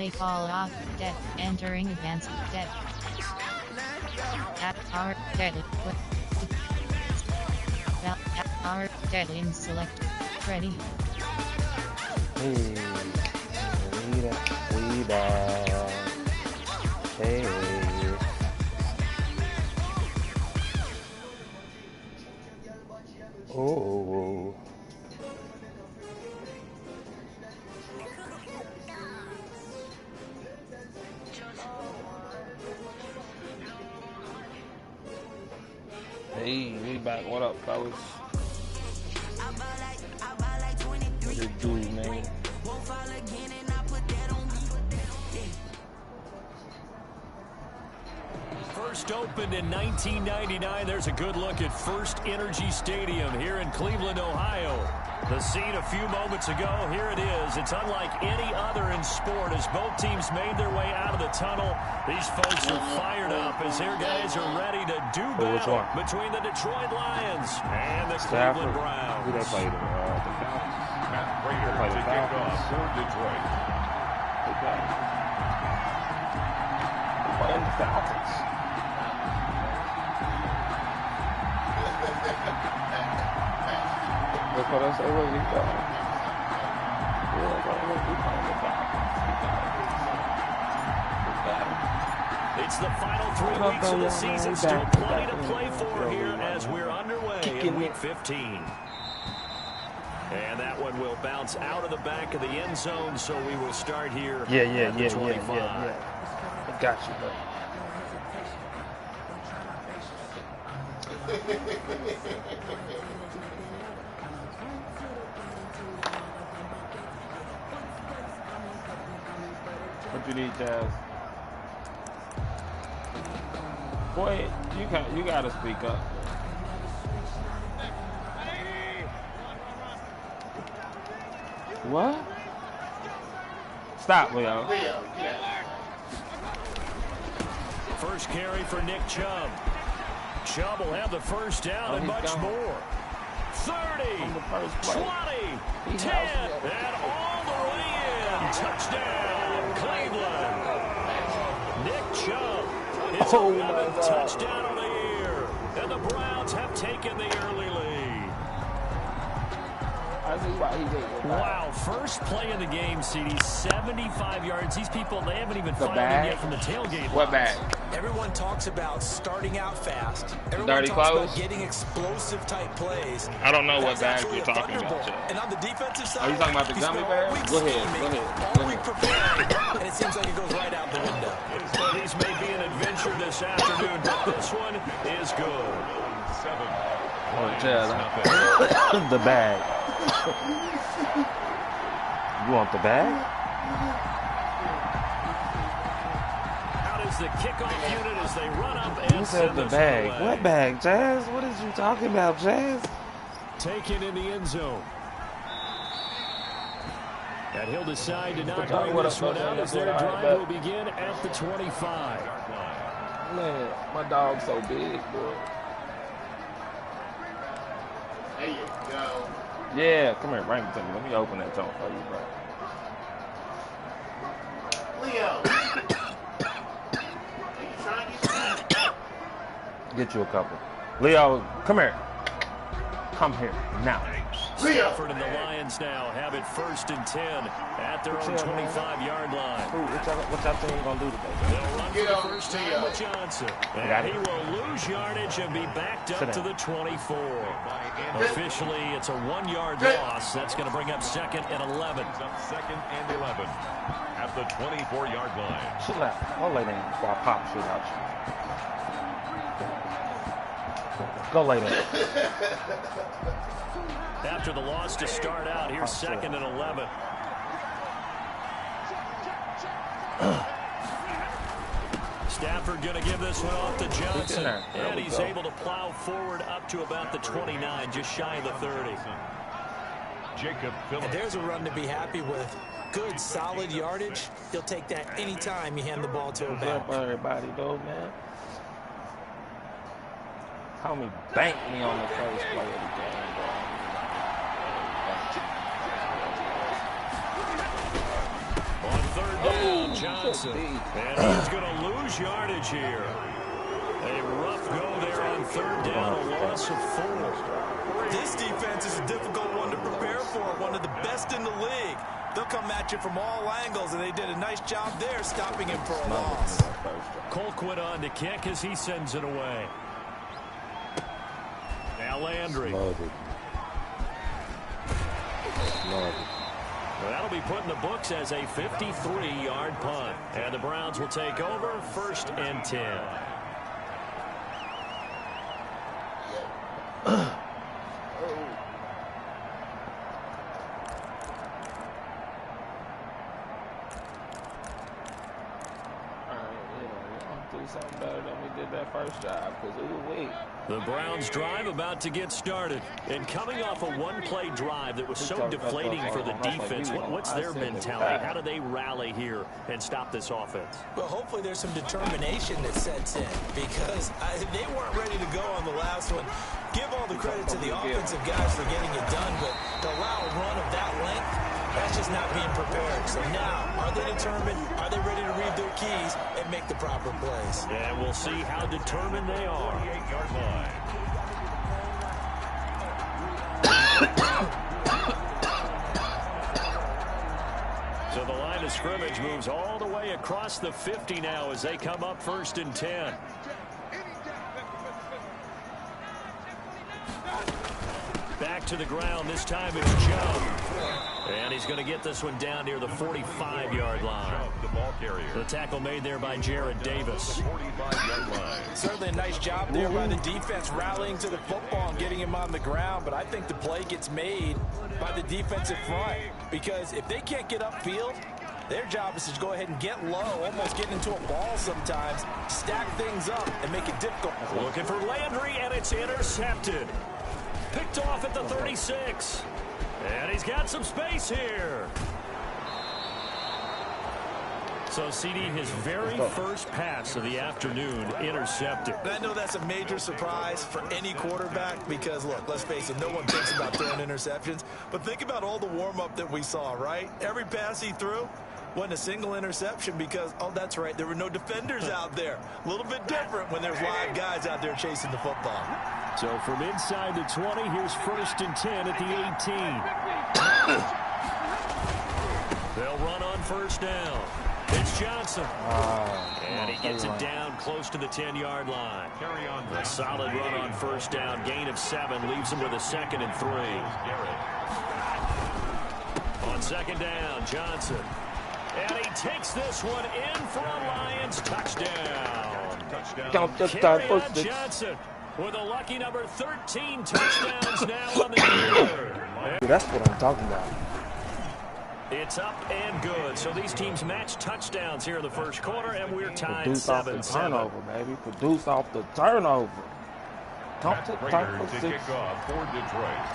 They fall off deck, entering against deck. At our deadly. At our deadly select. Ready. Hey, we back. Hey. Oh. Hey, we back. What up, fellas? What it do, man? First opened in 1999. There's a good look at First Energy Stadium here in Cleveland, Ohio. The scene a few moments ago, here it is. It's unlike any other in sport as both teams made their way out of the tunnel. These folks are fired up as their guys are ready to do battle between the Detroit Lions and the Cleveland Browns. Who they played? The Falcons. Matt Prater to kick off for Detroit. They playing the Falcons. That's what I say. What he got? It's the final 3 weeks of the season. Still plenty to play for here as we're underway in Week 15. And that one will bounce out of the back of the end zone, so we will start here at the 25. I got you, bro. What you need, Jazz? Boy, you gotta speak up. What? Stop, Leo. First carry for Nick Chubb. Chubb will have the first down and much more. 30, 20, 10, and all the way in. Touchdown, Cleveland. Nick Chubb is 11th touchdown of the year. And the Browns have taken the early lead. Wow, first play of the game, CD, 75 yards. These people, they haven't even filed in yet from the tailgate. What bag? Everyone talks about starting out fast. Everyone talks about getting explosive type plays. I don't know what bag you're talking about. And on the defensive side, are you talking about the gummy bear? Go ahead. And it seems like it goes right out the window. These may be an adventure this afternoon, but this one is good. The bag. You want the bag? Out is the kickoff unit as they run up and you said the bag. What bag, Jazz? What is you talking about, Jazz? Taken in the end zone. And he'll decide to not bring this one out as their drive will begin at the 25. Man, my dog's so big, boy. There you go. Yeah, come here, bring it to me. Let me open that door for you, bro. Leo. Are you trying to get Get you a couple. Leo, come here. Come here now. Stafford and the Lions now have it 1st and 10 at their own 25-yard line. What y'all think you're going to do today? They'll run for the first time with Johnson. And he will lose yardage and be backed up to the 24. Officially, it's a 1-yard loss. That's going to bring up 2nd and 11. Second and 11 at the 24-yard line. Chill out. I'll lay down before I pop shit out you. Go lay down. After the loss to start out, here's 2nd and 11. Stafford going to give this one off to Johnson. And he's able to plow forward up to about the 29, just shy of the 30. Jacob Phillips. And there's a run to be happy with. Good, solid yardage. He'll take that anytime you hand the ball to him back. What's up, everybody, though, man? Homie banked me on the first play of the game, bro. Johnson. And he's going to lose yardage here. A rough go there on third down, a loss of 4. This defense is a difficult one to prepare for, one of the best in the league. They'll come at you from all angles, and they did a nice job there stopping him for a loss. Colquitt on to kick as he sends it away. Now Landry. That'll be put in the books as a 53-yard punt. And the Browns will take over 1st and 10. Something better than we did that first drive, because it was weak. The Browns drive about to get started. And coming off a one-play drive that was so deflating for the defense, what's their mentality? How do they rally here and stop this offense? Well, hopefully there's some determination that sets in, because they weren't ready to go on the last one. Give all the credit to the offensive guys for getting it done, but to allow a run of that length, that's just not being prepared. So now, are they determined? Are they ready to read their keys and make the proper plays? And we'll see how determined they are. 48-yard line. So the line of scrimmage moves all the way across the 50 now as they come up 1st and 10. Back to the ground. This time it's Joe. And he's going to get this one down near the 45-yard line. The ball carrier. The tackle made there by Jared Davis. 45-yard line. Certainly a nice job there by the defense rallying to the football and getting him on the ground, but I think the play gets made by the defensive front, because if they can't get upfield, their job is to go ahead and get low, almost getting into a ball sometimes, stack things up, and make it difficult. Looking for Landry, and it's intercepted. Picked off at the 36. And he's got some space here. So, CD, his very first pass of the afternoon intercepted. And I know that's a major surprise for any quarterback because, look, let's face it, no one thinks about throwing interceptions. But think about all the warm-up that we saw, right? Every pass he threw wasn't a single interception because, oh, that's right, there were no defenders out there. A little bit different when there's live guys out there chasing the football. So from inside the 20, here's 1st and 10 at the 18. They'll run on 1st down. It's Johnson. And he gets it down close to the 10-yard line. Carry on. A solid run on 1st down. Gain of 7 leaves him with a 2nd and 3. On 2nd down, Johnson. And he takes this one in for a Lions touchdown. Touchdown. Johnson with a lucky number 13 touchdowns now on the year. That's what I'm talking about. It's up and good. So these teams match touchdowns here in the first quarter, and we're tied 7-7. Produce off the turnover, baby. Produce off the turnover. Matt Prater to kick off for Detroit.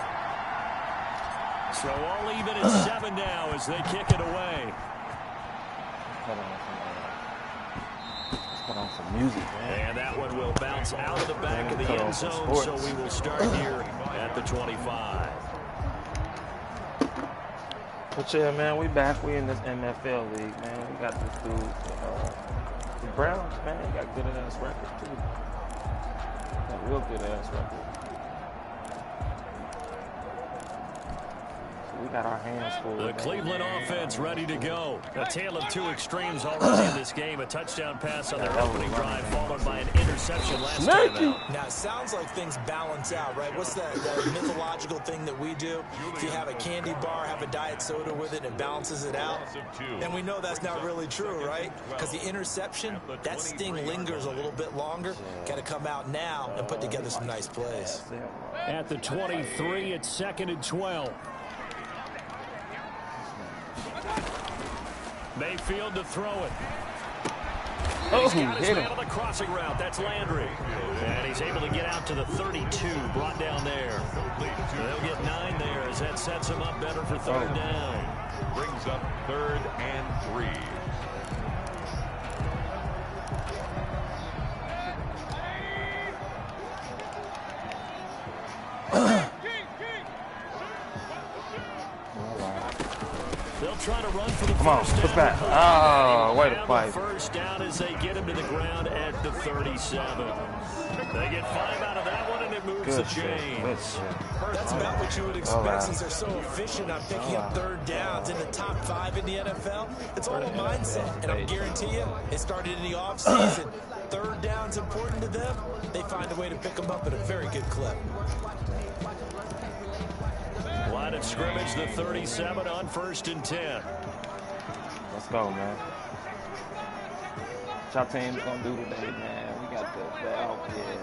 So all even at 7 now as they kick it away. Put on some music, man. And that one will bounce out of the back of the end zone, so we will start here at the 25. But yeah, man, we back. We in this NFL league, man. We got this dude, the Browns, man. Got good ass record too. Got real good ass record. We got our hands full. The Cleveland offense ready to go. A tale of two extremes already in this game. A touchdown pass on their opening drive, followed by an interception last time out. Now, it sounds like things balance out, right? What's that mythological thing that we do? If you have a candy bar, have a diet soda with it, it balances it out. And we know that's not really true, right? Because the interception, that sting lingers a little bit longer. Got to come out now and put together some nice plays. At the 23, it's 2nd and 12. Mayfield to throw it. He's got his man on the crossing route. That's Landry. And he's able to get out to the 32, brought down there. They'll get 9 there as that sets him up better for 3rd down. Brings up 3rd and 3. They'll try to run for the Come on, first push down. back. Oh, way to Have fight. a first down as they get him to the ground at the 37. They get 5 out of that one, and it moves the chains. That's about what you would expect since they're so efficient on picking up third downs in the top 5 in the NFL. It's all a mindset, and I guarantee you, it started in the offseason. Third down's important to them. They find a way to pick them up at a very good clip. Line of scrimmage, the 37 on 1st and 10. Let's go, man. What y'all team's gonna do today, man? We got the outfit.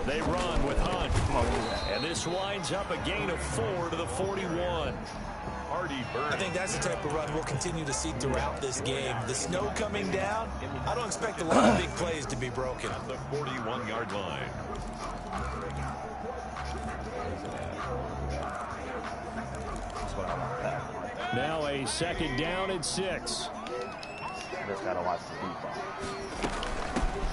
They run with Hunt. And this winds up a gain of 4 to the 41. I think that's the type of run we'll continue to see throughout this game. The snow coming down, I don't expect a lot of big plays to be broken. At the 41-yard line. Now a 2nd down and 6. Just gotta watch the defense.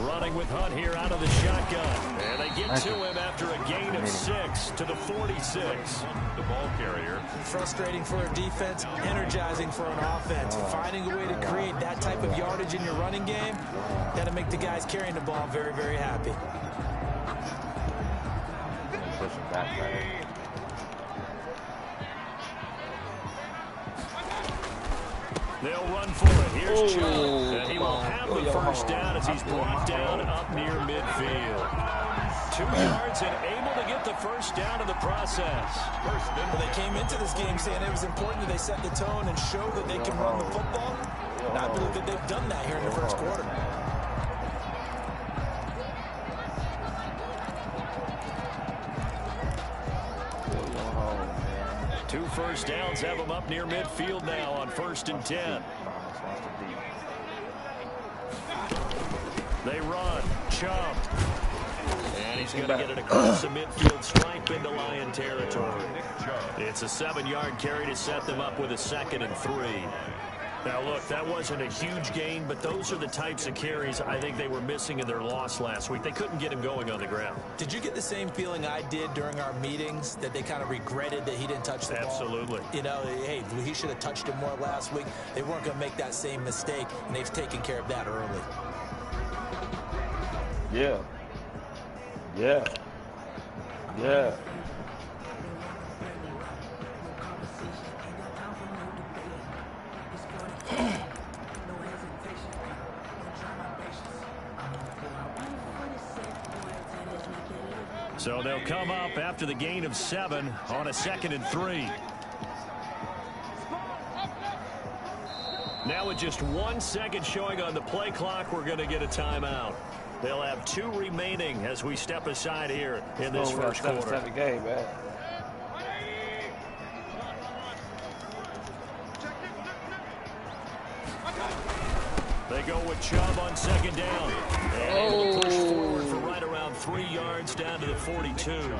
Running with Hunt here out of the shotgun. And they get to him after a gain of 6 to the 46. The ball carrier. Frustrating for a defense, energizing for an offense. Finding a way to create that type of yardage in your running game, that'll make the guys carrying the ball very, very happy. Push it back, right? They'll run for it. Here's Chubb. And he will have the first down as he's brought down up near midfield. 2 yards and able to get the first down in the process. Well, they came into this game saying it was important that they set the tone and show that they can run the football. And I believe that they've done that here in the first quarter. Two first downs have them up near midfield now on 1st and 10. They run. Chubb. And he's going to get it across the midfield stripe into Lion territory. It's a 7-yard carry to set them up with a 2nd and 3. Now, look, that wasn't a huge gain, but those are the types of carries I think they were missing in their loss last week. They couldn't get him going on the ground. Did you get the same feeling I did during our meetings, that they kind of regretted that he didn't touch the ball? Absolutely. You know, hey, he should have touched it more last week. They weren't going to make that same mistake, and they've taken care of that early. Yeah. Yeah. Yeah. So they'll come up after the gain of 7 on a 2nd and 3. Now with just 1 second showing on the play clock, we're going to get a timeout. They'll have 2 remaining as we step aside here in this first quarter. Game, man. They go with Chubb on 2nd down. And able to push forward for right around 3 yards down to the 42.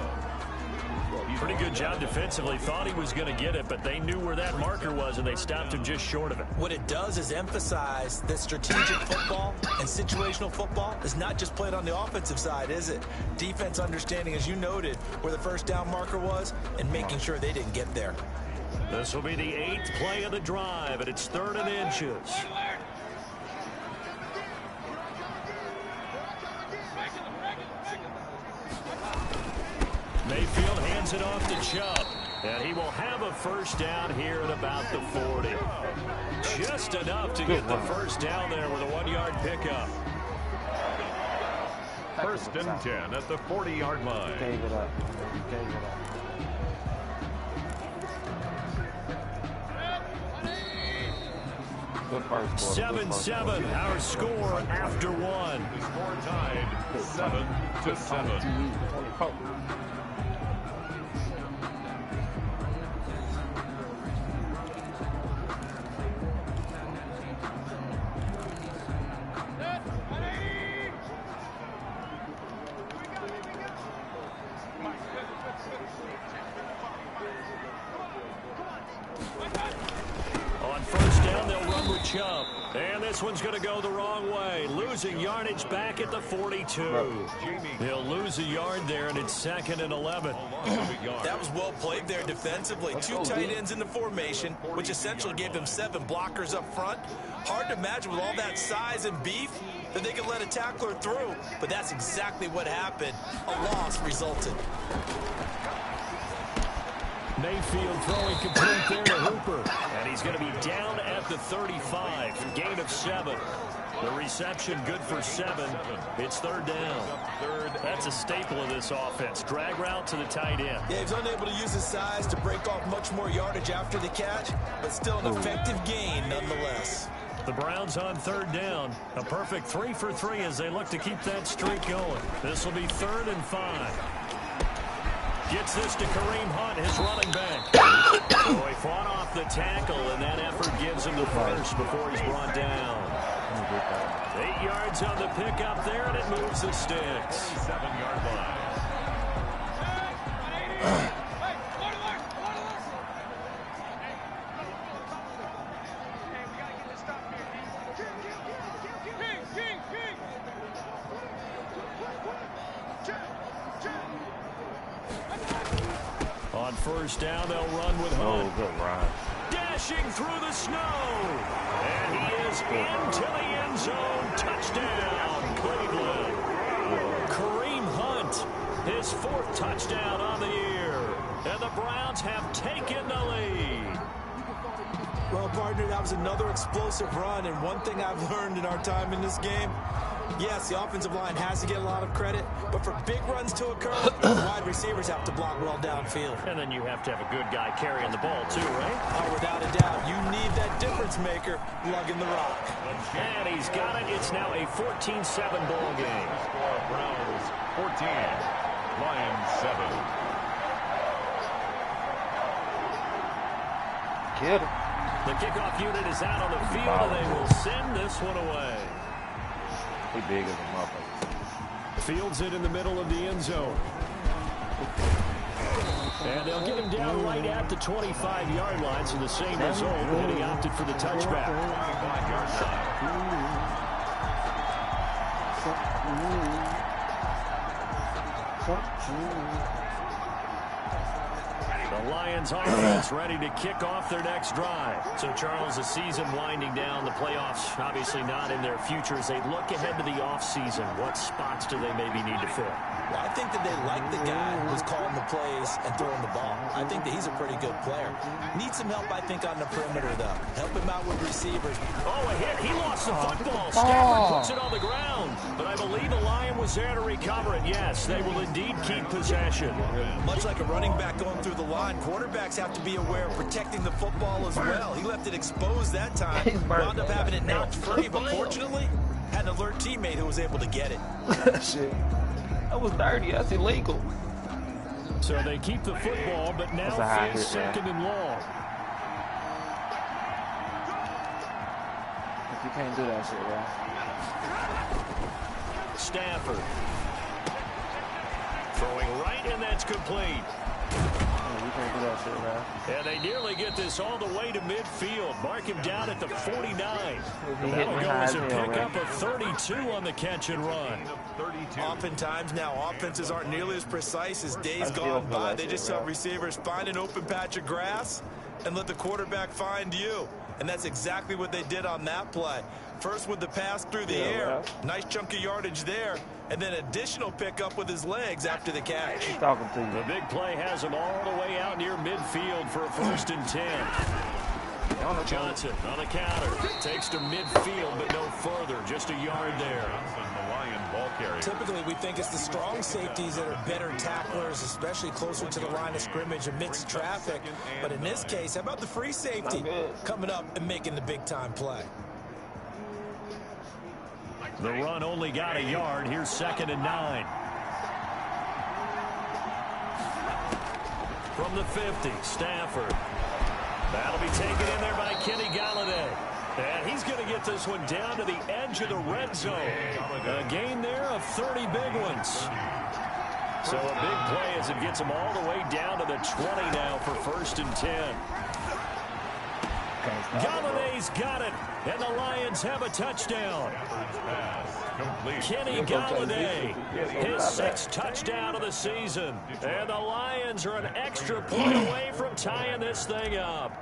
Pretty good job defensively. Thought he was going to get it, but they knew where that marker was, and they stopped him just short of it. What it does is emphasize that strategic football and situational football is not just played on the offensive side, is it? Defense understanding, as you noted, where the first down marker was and making sure they didn't get there. This will be the 8th play of the drive, and it's 3rd and inches. Mayfield hands it off to Chubb, and he will have a first down here at about the 40. Just enough to get the first down there with a 1-yard pickup. 1st and 10 at the 40-yard line. Gave it up. Gave it up. Good first quarter. 7-7, our score after 1. The score tied 7-7. Chubb. And this one's going to go the wrong way. Losing yardage back at the 42. He'll lose a yard there, and it's 2nd and 11. That was well played there defensively. 2 tight ends in the formation, which essentially gave them 7 blockers up front. Hard to imagine with all that size and beef that they could let a tackler through, but that's exactly what happened. A loss resulted. Mayfield throwing complete there to Hooper. And he's going to be down at the 35. Gain of 7. The reception good for 7. It's 3rd down. That's a staple of this offense. Drag route to the tight end. Yeah, he's unable to use his size to break off much more yardage after the catch, but still an effective gain nonetheless. The Browns on 3rd down. A perfect 3 for 3 as they look to keep that streak going. This will be 3rd and 5. Gets this to Kareem Hunt, his running back. So he fought off the tackle, and that effort gives him the first before he's brought down. 8 yards on the pickup there, and it moves the sticks. 7-yard line. On 1st down, they'll run with Hunt. Oh, good run. Dashing through the snow. And he is into the end zone. Touchdown, Cleveland. Kareem Hunt, his 4th touchdown on the year. And the Browns have taken the lead. Well, partner, that was another explosive run, and one thing I've learned in our time in this game, yes, the offensive line has to get a lot of credit, but for big runs to occur, the wide receivers have to block well downfield. And then you have to have a good guy carrying the ball, too, right? Oh, without a doubt. You need that difference maker lugging the rock. And he's got it. It's now a 14-7 ball game. Browns 14, Lions 7. Get him. The kickoff unit is out on the field, and they will send this one away. He big as a motherfucker. Fields it in the middle of the end zone. And they'll get him down right at the 25-yard line, so the same result, and he opted for the touchback. 25-yard line. The Lions offense ready to kick off their next drive. So, Charles, the season winding down, the playoffs obviously not in their future. As they look ahead to the offseason, what spots do they maybe need to fill? Well, I think that they like the guy who's calling the plays and throwing the ball. I think that he's a pretty good player. Needs some help, I think, on the perimeter, though. Help him out with receivers. Oh, a hit. He lost the football. Stafford puts it on the ground. But I believe the Lion was there to recover it. Yes, they will indeed keep possession. Much like a running back going through the line, quarterbacks have to be aware of protecting the football as well. He left it exposed that time. Wound up having it knocked free, but fortunately, had an alert teammate who was able to get it. Shit. That was dirty. That's illegal. So they keep the football, but now face 2nd and long. You can't do that shit, right? Stafford. Throwing right, and that's complete. You can't do that shit, right? And they nearly get this all the way to midfield. Mark him down at the 49. That'll go as a pickup of 32 on the catch and run. Oftentimes now, offenses aren't nearly as precise as days gone by. They just help receivers find an open patch of grass and let the quarterback find you. And that's exactly what they did on that play. First with the pass through the air. Nice chunk of yardage there. And then additional pickup with his legs after the catch. He's talking to you. The big play has him all the way out near midfield for a 1st and 10. Johnson on a counter. Takes to midfield, but no further. Just a yard there. The Lion ball carrier. Typically, we think it's the strong safeties that are better tacklers, especially closer to the line of scrimmage amidst traffic. But in this case, how about the free safety coming up and making the big-time play? The run only got a yard. Here's 2nd and 9. From the 50, Stafford. That'll be taken in there by Kenny Galladay. And he's going to get this one down to the edge of the red zone. A gain there of 30 big ones. So a big play as it gets him all the way down to the 20 now for 1st and 10. Galladay's got it, and the Lions have a touchdown. Kenny Galladay, his 6th touchdown of the season. And the Lions are an extra point away from tying this thing up.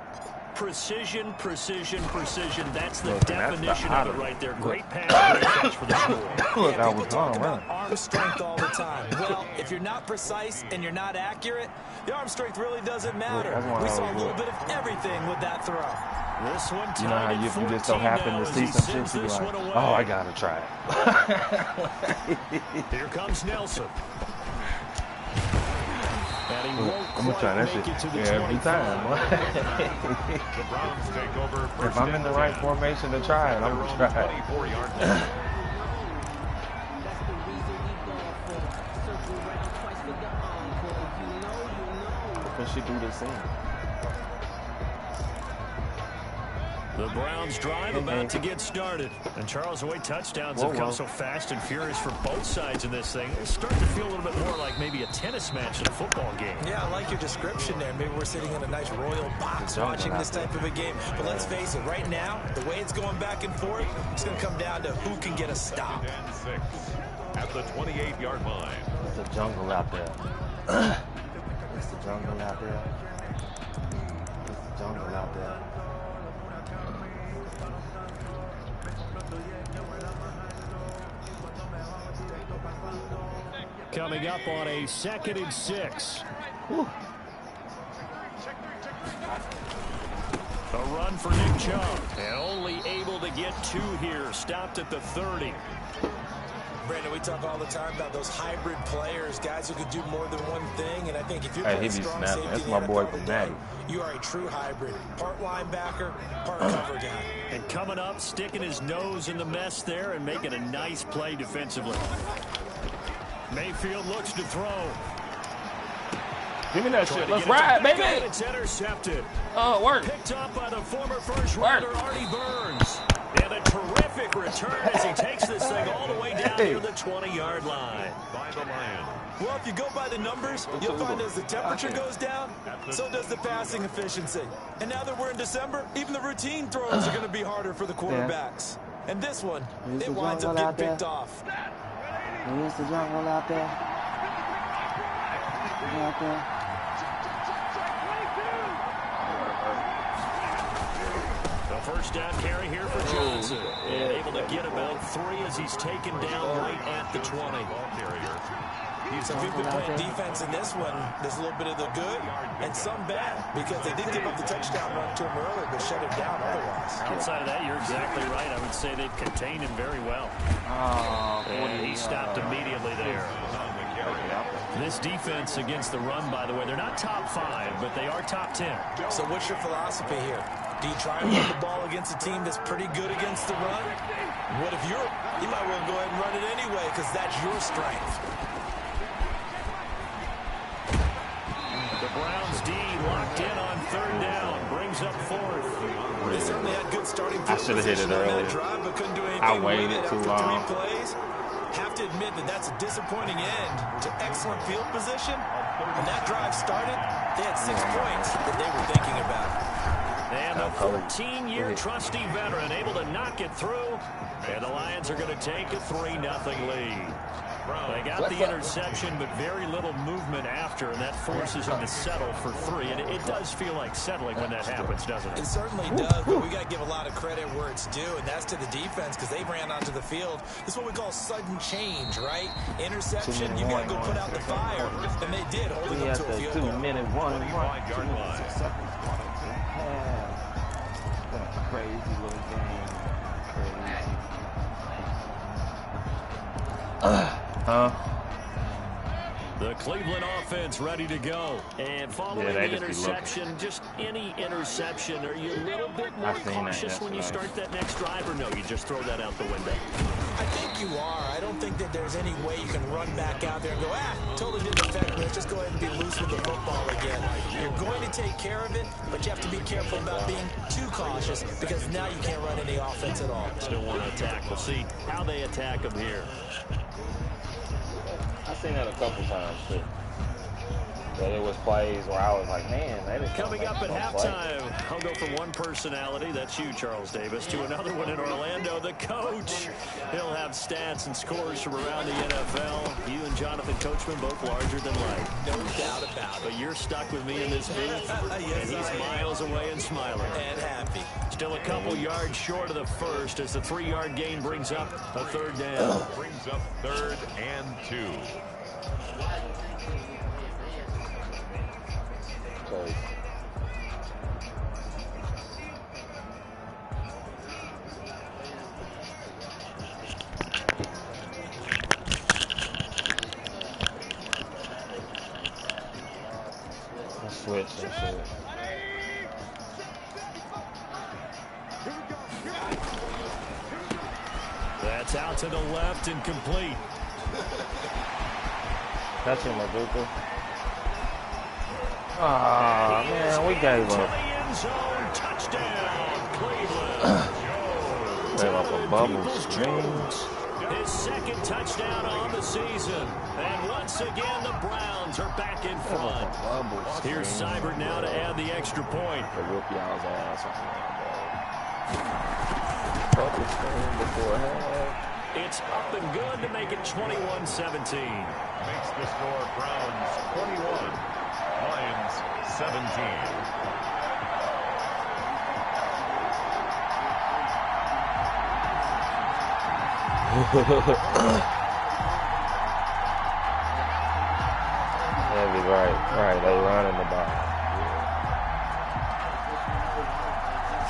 Precision, precision, precision. That's the definition of it right there. Great pass, great catch for the score. Look, I was People talk gone, about arm strength all the time. Well, if you're not precise and you're not accurate, the arm strength really doesn't matter. We saw a little bit of everything with that throw. This one You know how you just so happen to see some shit, you like, oh, I gotta try it. Here comes Nelson. And he won't I'm gonna try that shit every time. The Browns take over. If I'm in the right formation to try it, I'm gonna try it. 24-yard line. Can she do this thing? The Browns drive about to get started. And Charles, the way touchdowns have come so fast and furious for both sides in this thing, it's starting to feel a little bit more like maybe a tennis match than a football game. Yeah, I like your description there. Maybe we're sitting in a nice royal box watching this type of a game. But let's face it, right now, the way it's going back and forth, it's going to come down to who can get a stop. 10-6 at the 28-yard line. It's the jungle out there. It's the jungle out there. It's the jungle out there. Coming up on a 2nd and 6. Whew. A run for Nick Chubb. And only able to get 2 here. Stopped at the 30. Brandon, we talk all the time about those hybrid players, guys who could do more than one thing. And I think if you're Hey, playing he be strong snapping. safety That's in my the boy NFL from today, Natty. you are a true hybrid. Part linebacker, part cover guy. And coming up, sticking his nose in the mess there and making a nice play defensively. Mayfield looks to throw. Give me that shit. Let's ride, baby. And it's intercepted. Oh, work. Picked up by the former first-rounder Artie Burns. And a terrific return as he takes this thing all the way down near the 20-yard line. By the Lions. Well, if you go by the numbers, you'll find as the temperature goes down, so does the passing efficiency. And now that we're in December, even the routine throws are going to be harder for the quarterbacks. And this one, it winds up getting picked off. Here's the jungle out there. Out there. The first down carry here for Johnson. And able to get about 3 as he's taken down right at the 20. Ball carrier. So if we've been playing defense in this one, there's a little bit of the good and some bad, because they did give up the touchdown run to him earlier, but shut it down otherwise. Outside of that, you're exactly right. I would say they've contained him very well. And he stopped immediately there. This defense against the run, by the way, they're not top 5, but they are top 10. So what's your philosophy here? Do you try and run the ball against a team that's pretty good against the run? What if you might want to go ahead and run it anyway, because that's your strength. The Browns D locked in on 3rd down, brings up 4th. They certainly had good starting I should have hit it earlier. Drive, but couldn't do anything I waited too long. 3 plays. Have to admit that that's a disappointing end to excellent field position. When that drive started, they had 6 points that they were thinking about. And the 14-year trusty veteran able to knock it through. And the Lions are going to take a 3-0 lead. They got the interception, but very little movement after, and that forces them to settle for 3. And it does feel like settling when that happens, doesn't it? It certainly does, but we got to give a lot of credit where it's due, and that's to the defense, because they ran onto the field. This is what we call sudden change, right? Interception, you got to go put out the fire, and they did, holding them to a field goal. 2-minute 1-1-2 seconds. Crazy little game. Crazy. The Cleveland offense ready to go. And following the interception, just any interception, are you a little bit more cautious when you start that next drive, or no, you just throw that out the window? I think you are. I don't think that there's any way you can run back out there and go, totally didn't affect me. Let's just go ahead and be loose with the football again. You're going to take care of it, but you have to be careful about being too cautious, because now you can't run any offense at all. Still want to attack. We'll see how they attack them here. I've seen that a couple times, too. But it was plays where I was like, man, that is Coming up at halftime, I'll go from one personality, that's you, Charles Davis, to another one in Orlando, the coach. He'll have stats and scores from around the NFL. You and Jonathan Coachman both larger than life. No doubt about it. But you're stuck with me in this booth, and he's miles away and smiling. And happy. Still a couple yards short of the first as the 3-yard gain brings up a third down. Brings up 3rd and 2. Switch and shit. That's out to the left and complete. That's him, Maduka. Ah, man, we gave up. Touchdown, Cleveland. Gave up a bubble screen. His second touchdown on the season. And once again, the Browns are back in front. Here's Seibert now to add the extra point. To whoop y'all's ass on that, bro. Bubble screen before half. It's up and good to make it 21-17. Makes the score Browns 21, Lions 17. Heavy, right, they running the ball.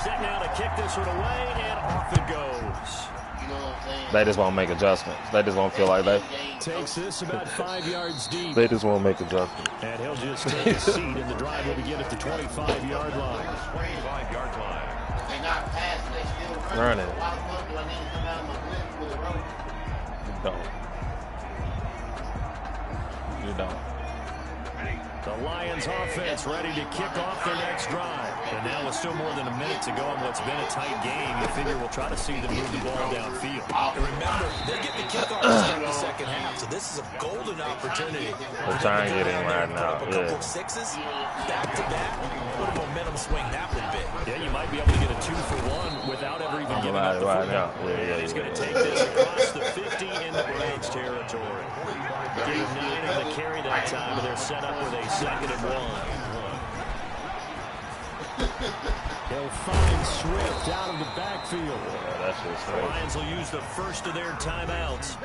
Set now to kick this one away, and off it goes. They just won't make adjustments. They just won't feel like they. Takes this about 5 yards deep. They just won't make adjustments. And he'll just take a seat, and the drive will begin at the 25-yard line. 25-yard line. They not passing, they still Running. Why the fuck do I need to come out of my blitz with a rope? You don't. The Lions offense ready to kick off their next drive. And now with still more than a minute to go in what's been a tight game, you figure we'll try to see them move the ball downfield. And remember, they get the kickoff to start the second half, so this is a golden opportunity. We're trying to get in right now. A couple sixes, back to back. What a momentum swing that would be. Yeah, you might be able to get a 2-for-1 without ever even giving up the football. He's going to take this across the 50 into Browns territory. Gave 9 on the carry that time, and they're set up with a 2nd and 1. He'll find Swift out of the backfield. Yeah, that's just crazy. Lions will use the first of their timeouts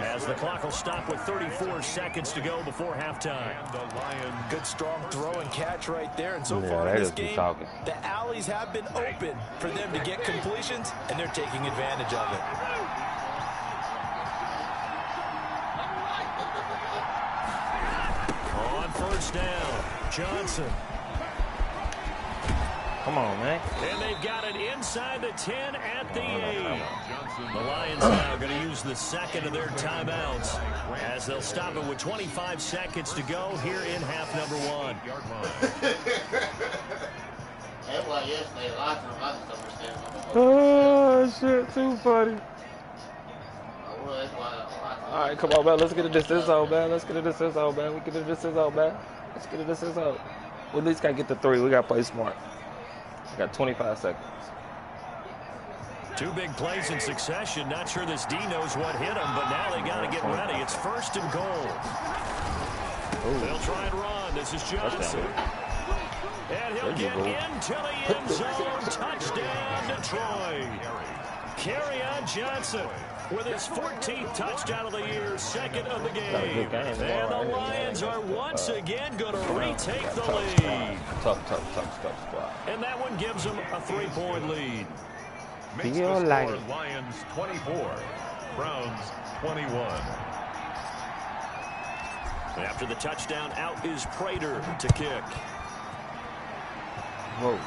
as the clock will stop with 34 seconds to go before halftime. Good strong throw and catch right there. And so Yeah, far they in this just be game, talking. the alleys have been open for them to get completions, and they're taking advantage of it. On first down, Johnson. Come on, man. And they've got it inside the 10 at the 8. The Lions now going to use the second of their timeouts as they'll stop it with 25 seconds to go here in half number 1. That's why yesterday, a lot of times I just understand. Oh, shit, too funny. That's why All right, come on, man. Let's get a distance out, man. Let's get a distance out, man. We get a distance out, man. Let's get a distance out. We at least got to get the 3. We got to play smart. We got 25 seconds. 2 big plays in succession. Not sure this D knows what hit him, but now they got to get ready. It's 1st and goal. Ooh. They'll try and run. This is Johnson. And he'll get into the end zone. Touchdown, Detroit. Kerryon Johnson with his 14th touchdown of the year, 2nd of the game. And the Lions are once again going to retake the lead. Tough squad. And that one gives them a 3-point lead. Makes the score Lions 24, Browns 21. After the touchdown, out is Prater to kick. Whoa.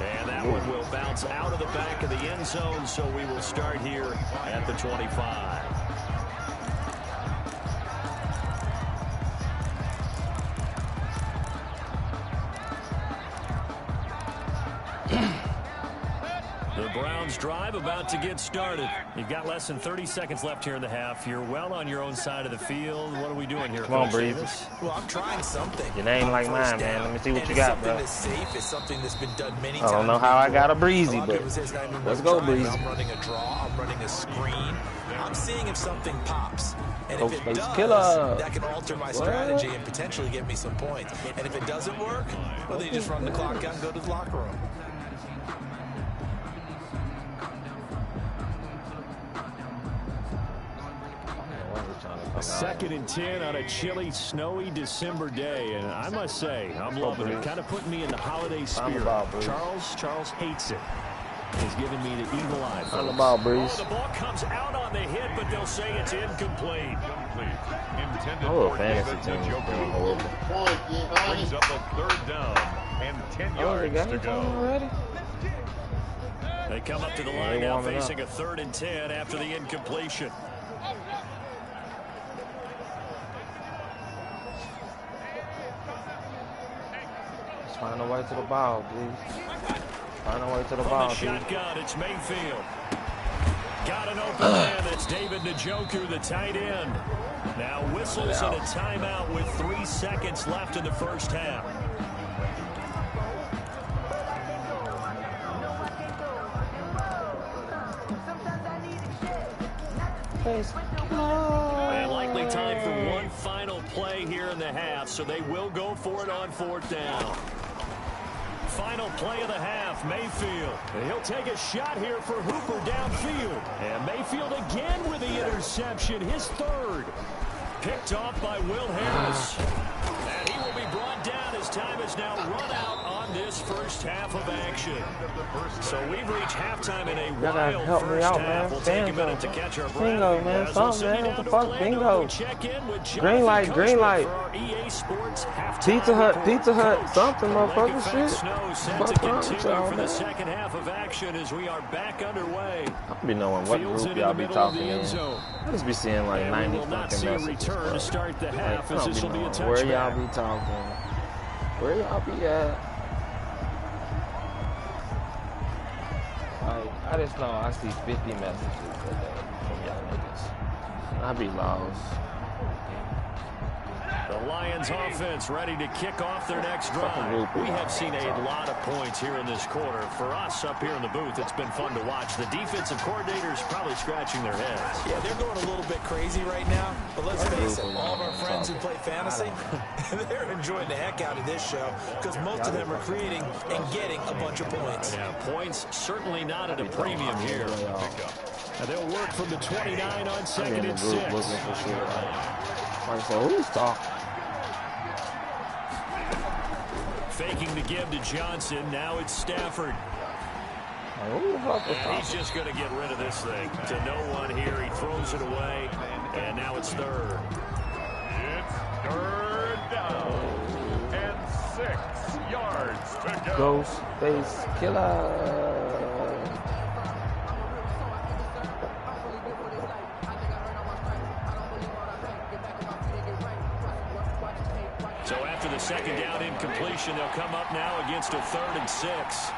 And that one will bounce out of the back of the end zone, so we will start here at the 25. The Browns drive about to get started. You've got less than 30 seconds left here in the half. You're well on your own side of the field. What are we doing here? Come on, Breezy. Well, I'm trying something. Your name like mine, man. Let me see what you got, bro. It's safe. It's something that's been done many I times. don't know how I got a Breezy, but let's go, Breezy. I'm running a draw. I'm running a screen. I'm seeing if something pops. And if it does, that can alter my strategy and potentially get me some points. And if it doesn't work, well, then you just run the clock out and go to the locker room. Second and 10 on a chilly, snowy December day, and I must say, I'm loving it. Kind of putting me in the holiday spirit. Charles hates it. He's giving me the evil eye. On the ball, Breeze. Oh, the ball comes out on the hit, but they'll say it's incomplete. Oh, fantasy team is doing horrible. Brings up a 3rd down and 10 yards to go. Already? They come up to the line now, facing a 3rd and 10 after the incompletion. Find a way to the ball, please. Find a way to the ball, please. Shotgun, it's Mayfield. Got an open man. That's David Njoku, the tight end. Now whistles and a timeout with 3 seconds left in the first half. And likely time for one final play here in the half, so they will go for it on 4th down. Final play of the half, Mayfield. And he'll take a shot here for Hooper downfield. And Mayfield again with the interception, his 3rd. Picked off by Will Harris. And he will be brought down as time is now run out on this first half of action. So we've reached halftime in a wild first half. We'll take a minute to catch our breath. Bingo, man. Something, man. What the fuck? Bingo. Green light, green light. Pizza Hut, something, motherfucker. Shit. Set to continue for the second half of action as we are back underway. I don't be knowing what group y'all be talking in. I just be seeing like 90 fucking messages. To start the half, as this will be a touchback. Where y'all be talking? Where y'all be at? Like, I just know I see 50 messages a day from y'all niggas. I be lost. The Lions offense ready to kick off their next drive. We have seen a lot of points here in this quarter. For us up here in the booth, it's been fun to watch. The defensive coordinators probably scratching their heads. Yeah, they're going a little bit crazy right now. But let's face it, all of our friends who play fantasy, they're enjoying the heck out of this show because most of them are creating and getting a bunch of points. Yeah, points certainly not at a premium here. Now they'll work from the 29 on 2nd and 6. Like, so who's talking? Faking the give to Johnson. Now it's Stafford. And he's just going to get rid of this thing. To no one here. He throws it away. And now it's 3rd. It's 3rd down and 6 yards to go. Ghost face killer. So after the 2nd down incompletion, they'll come up now against a 3rd and 6.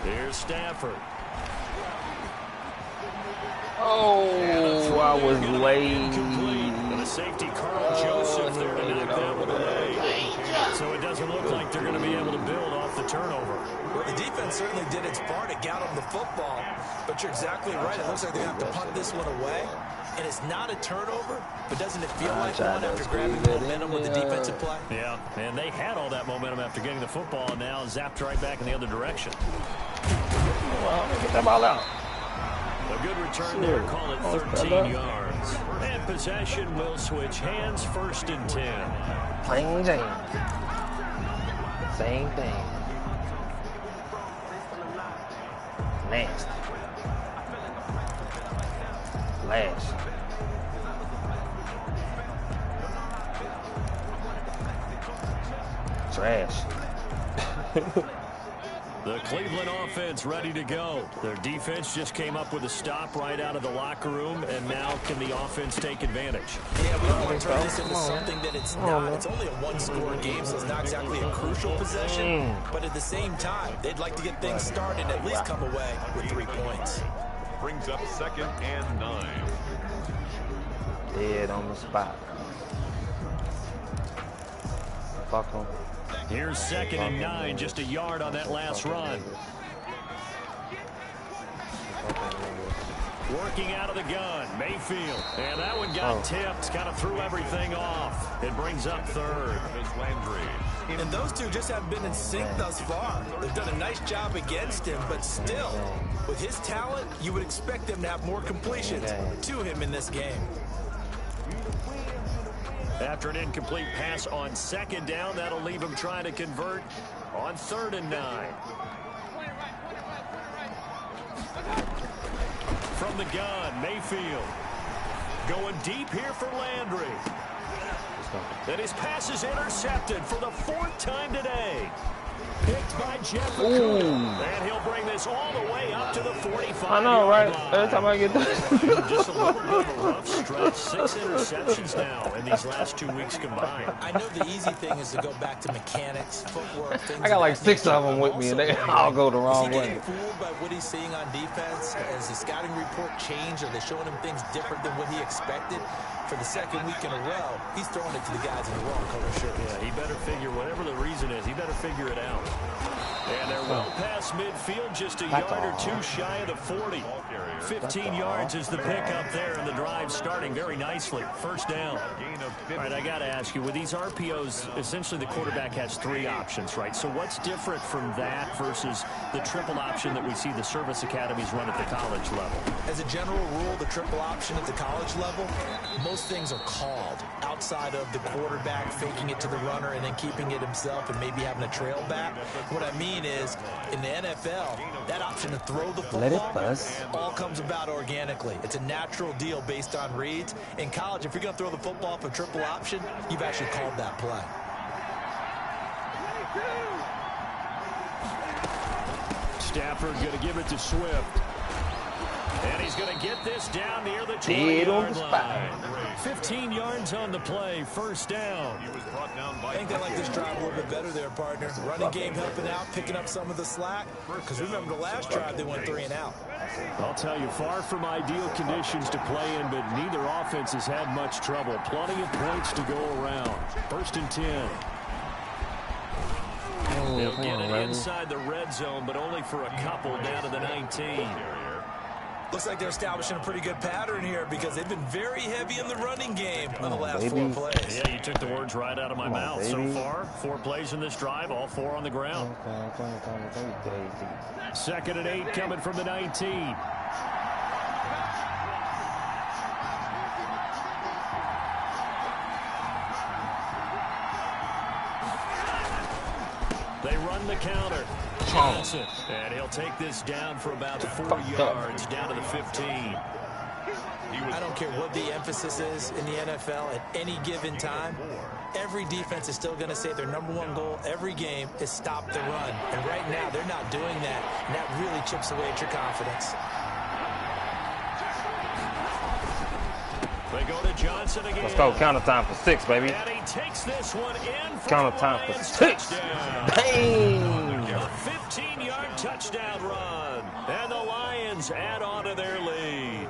Here's Stafford. Oh, I was late. And the safety, Carl Joseph, there to knock that one away. So it doesn't look like they're going to be able to build off the turnover. Well, the defense certainly did its part to get them the football, but you're exactly right. It looks like they have to punt this one away, and it's not a turnover, but doesn't it feel like one after grabbing momentum with the defensive play? Yeah, and they had all that momentum after getting the football, and now zapped right back in the other direction. Well, get that ball out. A good return there, call it 13 yards. And possession will switch hands, 1st and 10. Plain Jane. Same thing. Next. Lash. Trash. The Cleveland offense ready to go. Their defense just came up with a stop right out of the locker room, and now can the offense take advantage? Yeah, we don't want to turn this into something that it's not. It's only a one-score game, so it's not exactly a crucial possession. But at the same time, they'd like to get things started and at least come away with 3 points. Brings up 2nd and 9. Dead on the spot. Fuck them. Here's 2nd and 9, just a yard on that last run. Working out of the gun, Mayfield. And that one got tipped, kind of threw everything off. It brings up 3rd. And those two just haven't been in sync thus far. They've done a nice job against him, but still, with his talent, you would expect them to have more completions to him in this game. After an incomplete pass on 2nd down, that'll leave him trying to convert on 3rd and 9. From the gun, Mayfield. Going deep here for Landry. And his pass is intercepted for the 4th time today. Picked by Jefferson. And he'll bring this all the way up to the 45. I know, right? Every time I get that. Just a little bit of a rough stretch. 6 interceptions now in these last 2 weeks combined. I know the easy thing is to go back to mechanics, footwork, things. I got like 6 of them with me, and they all go the wrong way. Is he getting fooled by what he's seeing on defense? Has the scouting report changed? Are they showing him things different than what he expected? For the 2nd week in a row, he's throwing it to the guys in the wrong color shirt. Yeah, he better figure, whatever the reason is, he better figure it out. And they're well past midfield, just a yard or 2 shy of the 40. 15 yards is the pickup there, and the drive starting very nicely. 1st down. All right, I got to ask you, with these RPOs, essentially the quarterback has 3 options, right? So what's different from that versus the triple option that we see the service academies run at the college level? As a general rule, the triple option at the college level, most things are called outside of the quarterback faking it to the runner and then keeping it himself and maybe having a trail back. What I mean is, in the NFL, that option to throw the football all comes about organically. It's a natural deal based on reads. In college, if you're going to throw the football for triple option, you've actually called that play. Stafford going to give it to Swift. And he's going to get this down near the 20-yard line. 15 yards on the play, 1st down. I think they like this drive a little bit better there, partner. Running game helping out, picking up some of the slack. Because remember the last drive, they went 3 and out. I'll tell you, far from ideal conditions to play in, but neither offense has had much trouble. Plenty of points to go around. 1st and 10. They'll get it inside the red zone, but only for a couple down to the 19. Looks like they're establishing a pretty good pattern here because they've been very heavy in the running game on the last 4 plays. Yeah, you took the words right out of my mouth. So far, 4 plays in this drive, all 4 on the ground. 2nd and 8 coming from the 19. They run the counter. Johnson, and he'll take this down for about 4 yards, down to the 15. I don't care what the emphasis is in the NFL at any given time. Every defense is still going to say their #1 goal every game is stop the run. And right now, they're not doing that, and that really chips away at your confidence. They go to Johnson again. Let's go. Counter time for 6, baby. And he takes this one in for counter time for 6. Bang! A 15-yard touchdown run. And the Lions add on to their lead.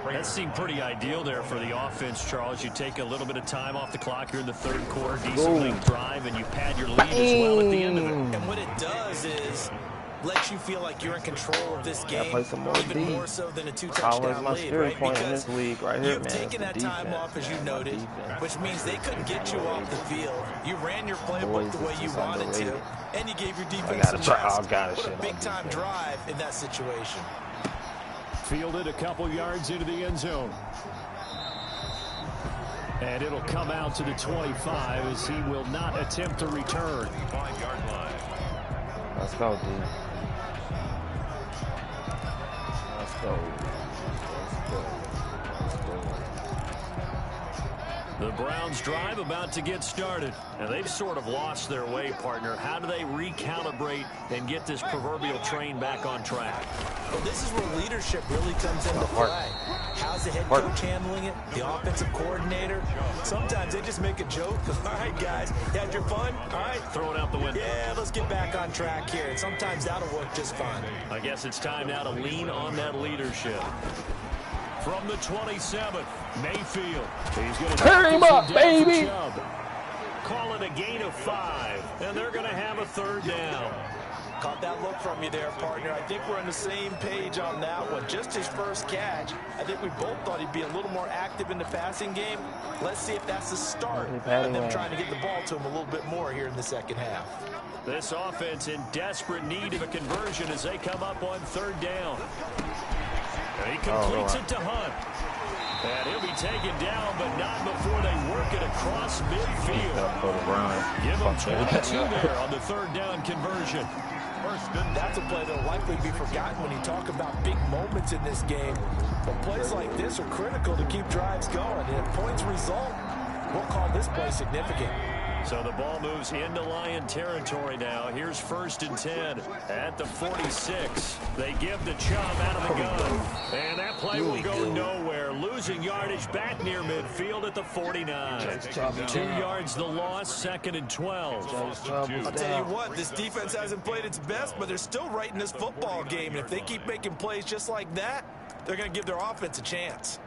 That seemed pretty ideal there for the offense, Charles. You take a little bit of time off the clock here in the 3rd quarter, decent length drive, and you pad your lead as well at the end of it. And what it does is lets you feel like you're in control of this game, even more so than a 2-touchdown lead, right? Because you've taken that time off, as you noted, which means they couldn't get you off the field. You ran your playbook the way you wanted to, and you gave your defense some rest. What a big-time drive in that situation. Fielded a couple yards into the end zone. And it'll come out to the 25 as he will not attempt to return. 5-yard line. Let's go, dude. Let's go. Let's go. Let's go. The Browns drive about to get started. And they've sort of lost their way, partner. How do they recalibrate and get this proverbial train back on track? Well, this is where leadership really comes into play. How's the head coach handling it? The offensive coordinator? Sometimes they just make a joke. All right, guys, you had your fun? All right. Throw it out the window. Yeah, let's get back on track here. And sometimes that'll work just fine. I guess it's time now to lean on that leadership. From the 27th, Mayfield. He's going to turn him up, baby. Call it a gain of 5, and they're going to have a 3rd down. Caught that look from you there, partner. I think we're on the same page on that one. Just his first catch. I think we both thought he'd be a little more active in the passing game. Let's see if that's the start of them trying to get the ball to him a little bit more here in the second half. This offense in desperate need of a conversion as they come up on 3rd down. And he completes it to Hunt. And he'll be taken down, but not before they work it across midfield. Give him 22 there on the 3rd down conversion. That's a play that'll likely be forgotten when you talk about big moments in this game. But plays like this are critical to keep drives going. And if points result, we'll call this play significant. So the ball moves into Lion territory now. Here's 1st and 10 at the 46. They give the Chubb out of the gun. And that play will go nowhere. Losing yardage back near midfield at the 49. 2 yards the loss, 2nd and 12. I'll tell you what, this defense hasn't played its best, but they're still right in this football game. And if they keep making plays just like that, they're going to give their offense a chance.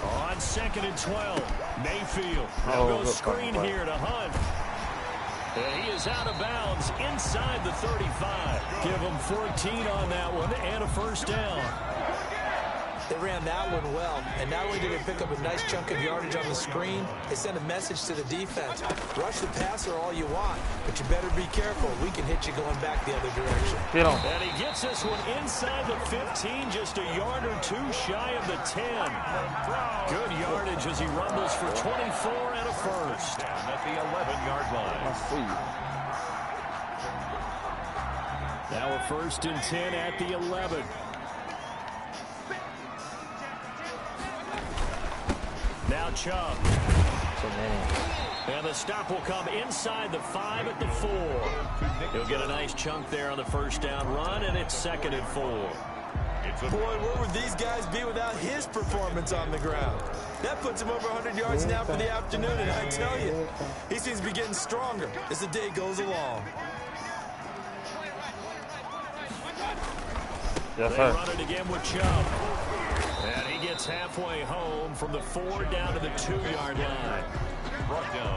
On 2nd and 12, Mayfield. Now goes screen here to Hunt. And he is out of bounds inside the 35. Give him 14 on that one and a 1st down. They ran that one well, and not only did they pick up a nice chunk of yardage on the screen, they sent a message to the defense. Rush the passer all you want, but you better be careful. We can hit you going back the other direction. And he gets this one inside the 15, just a yard or 2 shy of the 10. Good yardage as he rumbles for 24 and a 1st. At the 11-yard line. Now a 1st and 10 at the 11. Now Chubb. And the stop will come inside the 5 at the 4. He'll get a nice chunk there on the 1st down run, and it's 2nd and 4. Boy, where would these guys be without his performance on the ground? That puts him over 100 yards now for the afternoon, and I tell you, he seems to be getting stronger as the day goes along. Yes, sir. They run it again with Chubb. And he gets halfway home from the 4 down to the 2-yard line.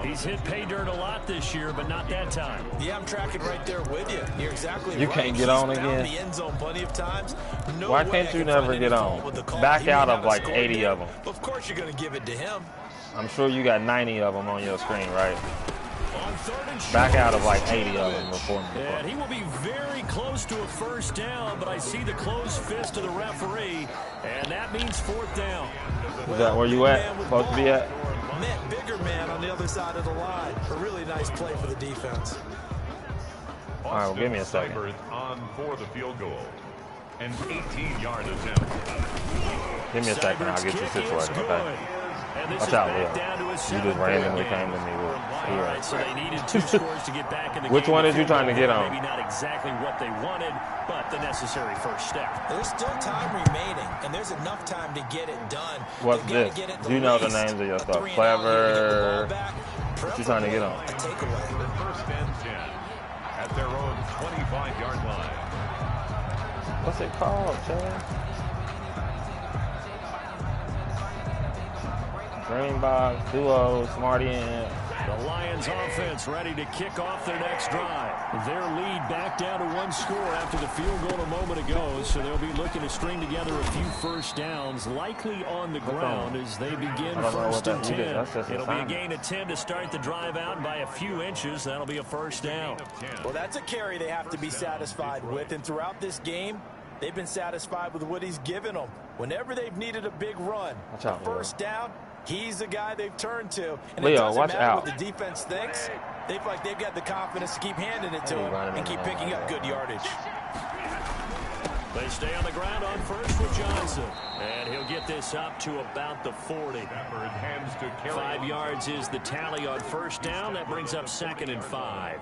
He's hit pay dirt a lot this year, but not that time. Yeah, I'm tracking right there with you. You're exactly right. You can't get on again. The end zone plenty of times. No Why can't you never get on? Back out of like 80 of them. Of course you're going to give it to him. I'm sure you got 90 of them on your screen, right? Back out of like 80 of them before. And he will be very close to a 1st down, but I see the closed fist of the referee, and that means 4th down. Is that where you at? Supposed to be at? Bigger man on the other side of the line. A really nice play for the defense. All right, well, give me a second. On for the field goal. An 18-yard attempt. Give me a second. I'll get you situated, okay? Watch out, Leo. You just randomly came to me with right, so they needed 2 scores to get back in the Which game. one is you trying to get on? Maybe not exactly what they wanted, but the necessary 1st step. There's still time remaining, and there's enough time to get it done. What's this? You know the names of your stuff. Clever. What you trying to get on? A takeaway. 1st and 10 at their own 25-yard line. What's it called, Chad? Green box, duo, Smarty, and the Lions offense ready to kick off their next drive. Their lead back down to 1 score after the field goal a moment ago, so they'll be looking to string together a few 1st downs, likely on the ground as they begin 1st and 10. It'll be a gain of 10 to start the drive out, and by a few inches, that'll be a 1st down. Well, that's a carry they have to be satisfied with, and throughout this game, they've been satisfied with what he's given them. Whenever they've needed a big run, watch out, 1st down, he's the guy they've turned to. And Leo, it doesn't watch matter out. what the defense thinks. They feel like they've got the confidence to keep handing it to him and keep picking up good yardage. They stay on the ground on first with Johnson. And he'll get this up to about the 40. 5 yards is the tally on first down. That brings up 2nd and 5.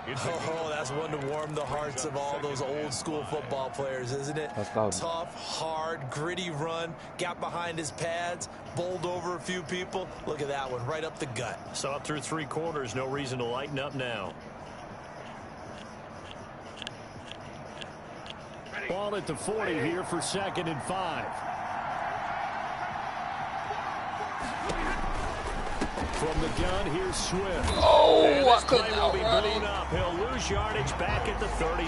Oh, that's one to warm the hearts of all those old school football players, isn't it? Tough, hard, gritty run, got behind his pads, bowled over a few people. Look at that one, right up the gut. So up through 3 quarters, no reason to lighten up now. Ball at the 40 here for 2nd and 5. From the gun, here's Swift. Oh, this play will be blown up. He'll lose yardage back at the 38.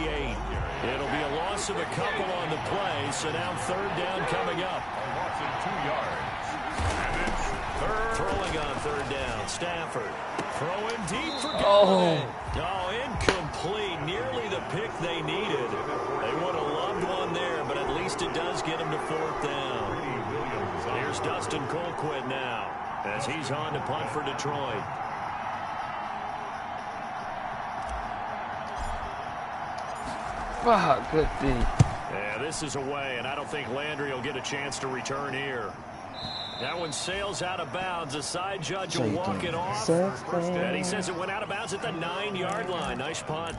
It'll be a loss of a couple on the play, so now 3rd down coming up. A loss of 2 yards. And it's Throwing on 3rd down, Stafford. Throwing deep for Godwin. Oh, incomplete. Nearly the pick they needed. They would have loved one there, but at least it does get them to 4th down. Here's Dustin Colquitt now, as he's on to punt for Detroit. Wow, good D. Yeah, this is away, and I don't think Landry will get a chance to return here. That one sails out of bounds. The side judge will walk it off. And he says it went out of bounds at the 9-yard line. Nice punt.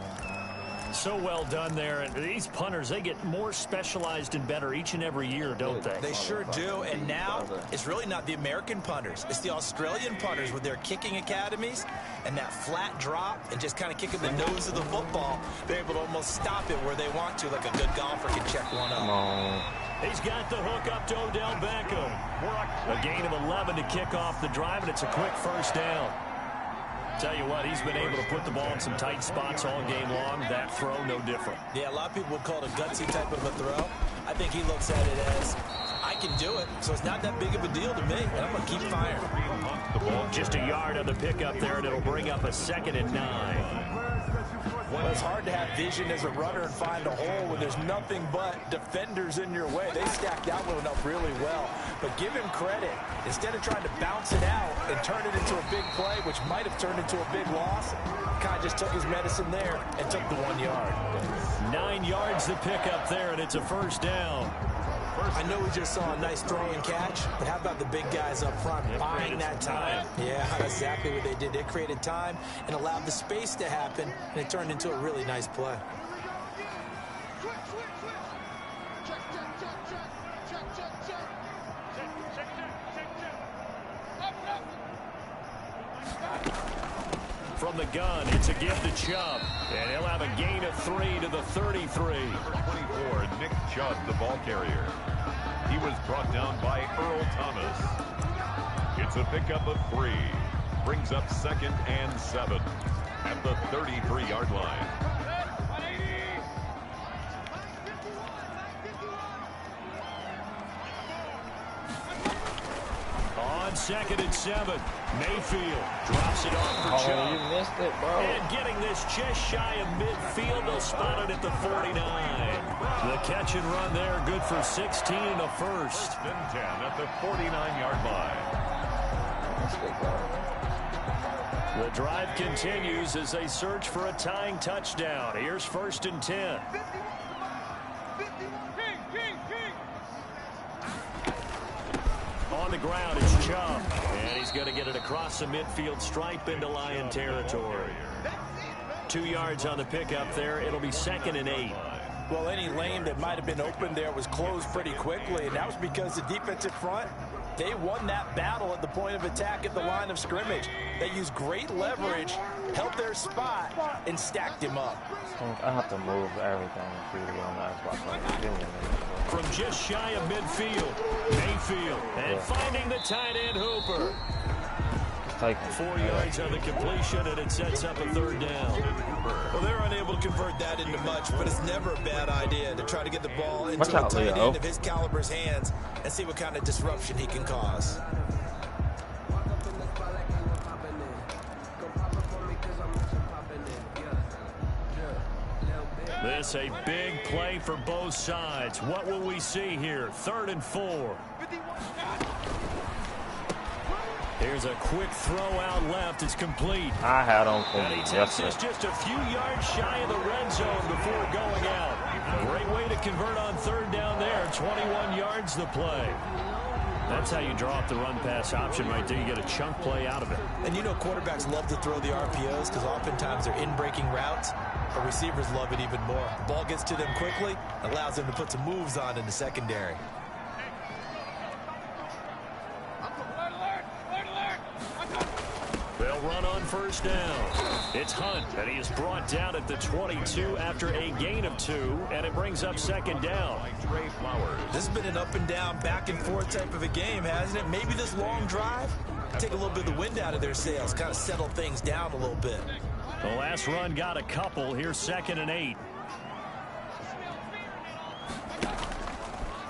So well done there. And these punters, they get more specialized and better each and every year, don't they? They sure do. And now it's really not the American punters. It's the Australian punters with their kicking academies and that flat drop and just kind of kicking the nose of the football. They're able to almost stop it where they want to, like a good golfer can check one up. He's got the hook up to Odell Beckham. A gain of 11 to kick off the drive, and it's a quick 1st down. Tell you what, he's been able to put the ball in some tight spots all game long. That throw, no different. Yeah, a lot of people would call it a gutsy type of a throw. I think he looks at it as, I can do it, so it's not that big of a deal to me, and I'm going to keep firing. Just a yard on the pickup there, and it'll bring up a 2nd and 9. Well, it's hard to have vision as a runner and find a hole when there's nothing but defenders in your way. They stacked that one up really well. But give him credit. Instead of trying to bounce it out and turn it into a big play, which might have turned into a big loss, kind of just took his medicine there and took the 1 yard. 9 yards the pickup there, and it's a 1st down. I know we just saw a nice throw and catch, but how about the big guys up front buying that time? Yeah, that's exactly what they did. They created time and allowed the space to happen, and it turned into a really nice play. From the gun, it's a give to Chubb, and he'll have a gain of 3 to the 33. number 24, Nick Chubb, the ball carrier. He was brought down by Earl Thomas. It's a pickup of 3. Brings up 2nd and 7 at the 33-yard line. On 2nd and 7, Mayfield drops it off for Chubb. You missed it, bro. And getting this just shy of midfield, they'll spot it at the 49. The catch and run there, good for 16 and a 1st. 1st and 10 at the 49-yard line. The drive continues as they search for a tying touchdown. Here's 1st and 10. On the ground, it's Chubb. And he's going to get it across the midfield stripe into Lion territory. 2 yards on the pickup there. It'll be 2nd and 8. Well, any lane that might have been open there was closed pretty quickly, and that was because the defensive front, they won that battle at the point of attack at the line of scrimmage. They used great leverage, held their spot, and stacked him up. I have to move everything freely on that Xbox. From just shy of midfield, Mayfield, and finding the tight end Hooper. 4 yards on the completion, and it sets up a 3rd down. Well, they're unable to convert that into much, but it's never a bad idea to try to get the ball into a tight end of his caliber's hands and see what kind of disruption he can cause. This a big play for both sides. What will we see here? 3rd and 4. Here's Here's a quick throw out left. It's complete. I had him for And he takes this just a few yards shy of the red zone before going out. Great way to convert on third down there. 21 yards the play. That's how you draw up the run-pass option right there. You get a chunk play out of it. And you know quarterbacks love to throw the RPOs because oftentimes they're in-breaking routes. But receivers love it even more. Ball gets to them quickly, allows them to put some moves on in the secondary. They'll run on first down. It's Hunt, and he is brought down at the 22 after a gain of 2, and it brings up second down. This has been an up-and-down, back-and-forth type of a game, hasn't it? Maybe this long drive, take a little bit of the wind out of their sails, kind of settle things down a little bit. The last run got a couple. Here's 2nd and 8.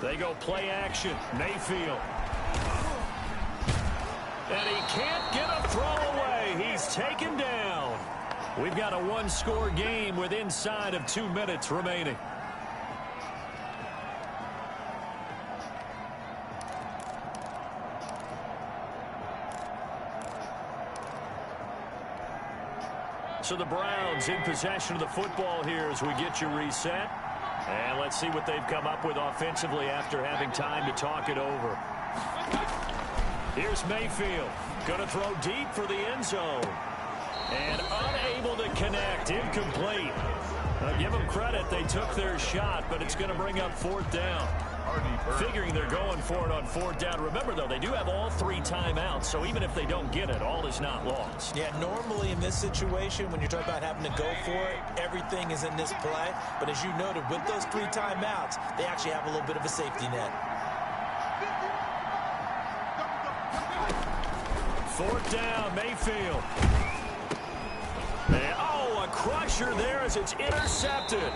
They go play action. Mayfield. And he can't get a throw away. He's taken down. We've got a one-score game with inside of 2 minutes remaining. So the Browns in possession of the football here as we get you reset. And let's see what they've come up with offensively after having time to talk it over. Here's Mayfield. Going to throw deep for the end zone. And unable to connect. Incomplete. Now, give them credit. They took their shot, but it's going to bring up 4th down. Figuring they're going for it on 4th down. Remember, though, they do have all 3 timeouts, so even if they don't get it, all is not lost. Yeah, normally in this situation, when you're talking about having to go for it, everything is in this play. But as you noted, with those 3 timeouts, they actually have a little bit of a safety net. 4th down, Mayfield. And, oh, a crusher there as it's intercepted.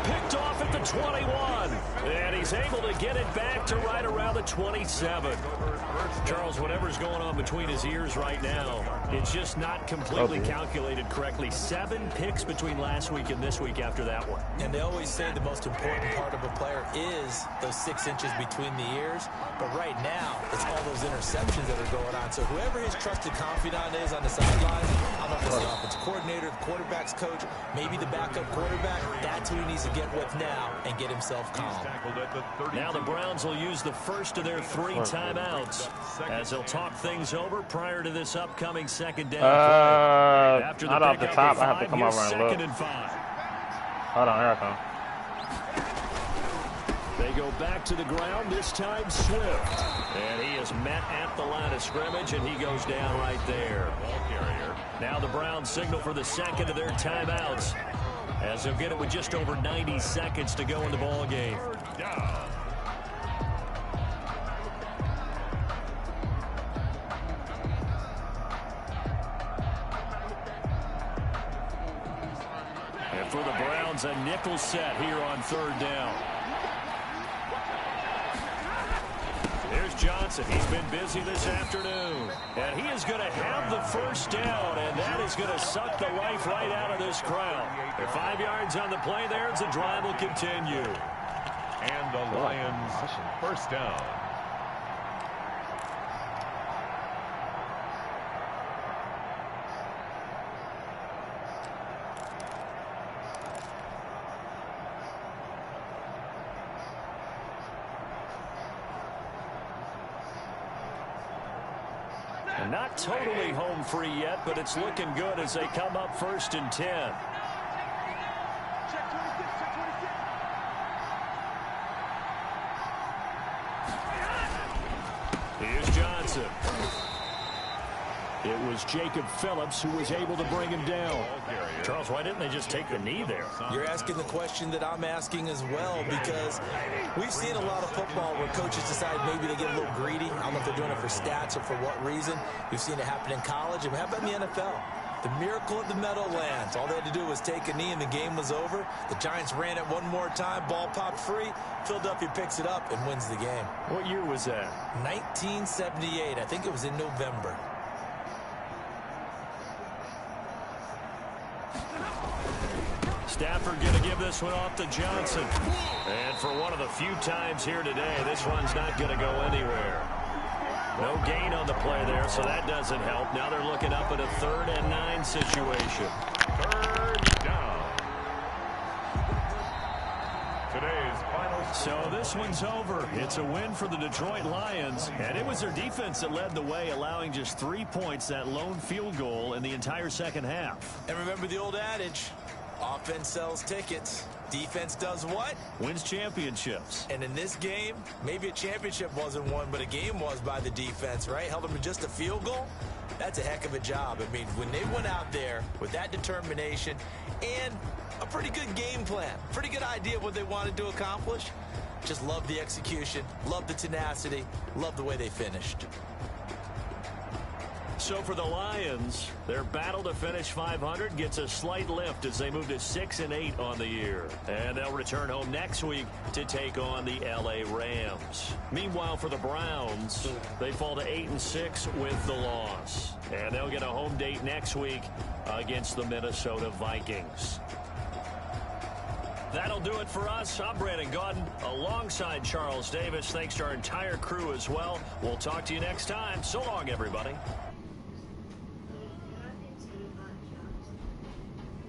Picked off at the 21. And he's able to get it back to right around the 27. Charles, whatever's going on between his ears right now, it's just not completely calculated correctly. 7 picks between last week and this week after that one. And they always say the most important part of a player is those 6 inches between the ears. But right now, it's all those interceptions that are going on. So whoever his trusted confidant is on the sideline, I don't know if it's the offensive coordinator, the quarterback's coach, maybe the backup quarterback, that's who he needs to get with now and get himself calm. Now the Browns will use the first of their 3 timeouts as they'll talk things over prior to this upcoming 2nd down play. After not off the top, I have to come over and look. 2nd and 5. Hold on, here I come. They go back to the ground, this time Swift. And he is met at the line of scrimmage, and he goes down right there. Now the Browns signal for the 2nd of their timeouts, as they'll get it with just over 90 seconds to go in the ball game. And for the Browns, a nickel set here on 3rd down. Here's Johnson. He's been busy this afternoon. And he is going to have the first down, and that is going to suck the life right out of this crowd. They're 5 yards on the play there as the drive will continue. And the Lions first down. Not totally home free yet, but it's looking good as they come up 1st and 10. Here's Johnson. It was Jacob Phillips who was able to bring him down. Charles, why didn't they just take the knee there? You're asking the question that I'm asking as well, because we've seen a lot of football where coaches decide maybe they get a little greedy. I don't know if they're doing it for stats or for what reason. We've seen it happen in college, and how about in the NFL? The miracle of the Meadowlands. All they had to do was take a knee, and the game was over. The Giants ran it one more time. Ball popped free. Philadelphia picks it up and wins the game. What year was that? 1978. I think it was in November. Stafford going to give this one off to Johnson. And for one of the few times here today, this one's not going to go anywhere. No gain on the play there, so that doesn't help. Now they're looking up at a 3rd and 9 situation. 3rd down. Today's final. So this one's over. It's a win for the Detroit Lions, and it was their defense that led the way, allowing just 3 points, that lone field goal in the entire second half. And remember the old adage, offense sells tickets. Defense does what? Wins championships. And in this game, maybe a championship wasn't won, but a game was by the defense, right? Held them to just a field goal. That's a heck of a job. I mean, when they went out there with that determination and a pretty good game plan, pretty good idea of what they wanted to accomplish, just love the execution, love the tenacity, love the way they finished. So for the Lions, their battle to finish 500 gets a slight lift as they move to 6-8 on the year. And they'll return home next week to take on the LA Rams. Meanwhile, for the Browns, they fall to 8-6 with the loss. And they'll get a home date next week against the Minnesota Vikings. That'll do it for us. I'm Brandon Gaudin alongside Charles Davis. Thanks to our entire crew as well. We'll talk to you next time. So long, everybody.